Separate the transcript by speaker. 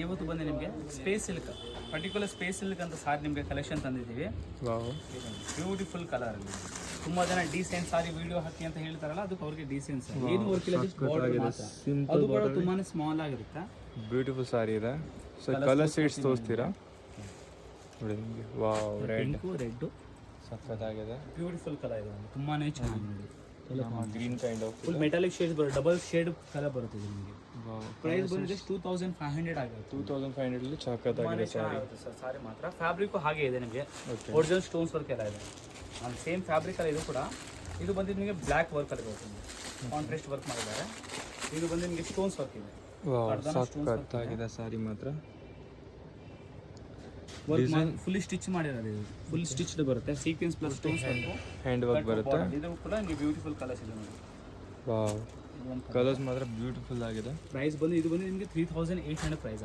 Speaker 1: ಇವತ್ತು ಬಂದು ನಿಮಗೆ space silk, particular space silk ಅಂತ ಸಾರಿ ನಿಮಗೆ ಕಲೆಕ್ಷನ್ ತಂದಿದ್ದೀವಿ. ಬ್ಯೂಟಿಫುಲ್ ಕಲರ್ ಅಲ್ಲಿ ತುಂಬಾ ಜನ ಡೀಸೆಂಟ್ ಸಾರಿ ವಿಡಿಯೋ ಹಾಕಿ ಅಂತ ಹೇಳ್ತಾರಲ್ಲ, ಅದಕ್ಕೆ ಅವ್ರಿಗೆ ಡೀಸೆಂಟ್ ಸಾರಿ ಏನು ವರ್ಕ್ ಇಲ್ಲ, ಜಸ್ಟ್ ಬಾರ್ಡರ್ ಮಾತ್ರ. ಅದು ಕೂಡ ತುಂಬಾನೇ ಸ್ಮಾಲ್ ಆಗಿರುತ್ತೆ.
Speaker 2: ಬ್ಯೂಟಿಫುಲ್ ಸಾರಿ ಇದೆ. ಸೊ ಕಲರ್ ಶೇಡ್ಸ್ ತೋರಿಸ್ತೀರಾ ನೋಡಿ ನಿಮಗೆ? ವಾವ್,
Speaker 1: ರೆಡ್
Speaker 2: ಸಖತ್ತಾಗಿದೆ.
Speaker 1: ಬ್ಯೂಟಿಫುಲ್ ಕಲರ್ ಇದೆ, ತುಂಬಾನೇ ಚೆನ್ನಾಗಿದೆ.
Speaker 2: Green kind of
Speaker 1: full metallic shades ಬರುತ್ತೆ, ಡಬಲ್ ಶೇಡ್ ಕಲರ್ ಬರುತ್ತೆ ನಿಮಗೆ. ಪ್ರೈಸ್ ಬಂದಿದೆ 2500 ಆಗುತ್ತೆ.
Speaker 2: 2500 ಅಲ್ಲಿ ಸಖತ್ತಾಗಿದೆ ಸಾರಿ.
Speaker 1: ಸಾರಿ ಮಾತ್ರ ಫ್ಯಾಬ್ರಿಕ್ ಹಾಗೆ ಇದೆ ನಿಮಗೆ, ಒರಿಜಿನಲ್ ಸ್ಟೋನ್ಸ್ ವರ್ಕ್ ಎಲ್ಲ ಇದೆ. ಸೇಮ್ ಫ್ಯಾಬ್ರಿಕ್ ಅಲ್ಲಿ ಇದು ಕೂಡ. ಇದು ಬಂದು ನಿಮಗೆ ಬ್ಲ್ಯಾಕ್ ವರ್ಕ್ ಅಲ್ಲಿ ಬರುತ್ತೆ, ಕಾಂಟ್ರಾಸ್ಟ್ ವರ್ಕ್ ಮಾಡಿದ್ದಾರೆ. ಇದು ಬಂದು ನಿಮಗೆ ಸ್ಟೋನ್ಸ್ ವರ್ಕ್ ಇದೆ.
Speaker 2: ಸಖತ್ತಾಗಿದೆ ಸಾರಿ ಮಾತ್ರ.
Speaker 1: ಫುಲ್ ಸ್ಟಿಚ್ ಮಾಡಿರೋದು, ಇದು ಫುಲ್ ಸ್ಟಿಚ್ಡ್ ಬರುತ್ತೆ, sequence plus stones work,
Speaker 2: hand work ಬರುತ್ತೆ.
Speaker 1: ಇದು ಕೂಡ ನಿಮಗೆ ಬ್ಯೂಟಿಫುಲ್ ಕಲರ್ಸ್ ಇದೆ ನೋಡಿ.
Speaker 2: ವಾವ್, ಕಲರ್ಸ್ ಮಾತ್ರ ಬ್ಯೂಟಿಫುಲ್ ಆಗಿದೆ.
Speaker 1: ಪ್ರೈಸ್ ಬಂದು ಇದು ಬಂದು ನಿಮಗೆ 3800 ಪ್ರೈಸ್.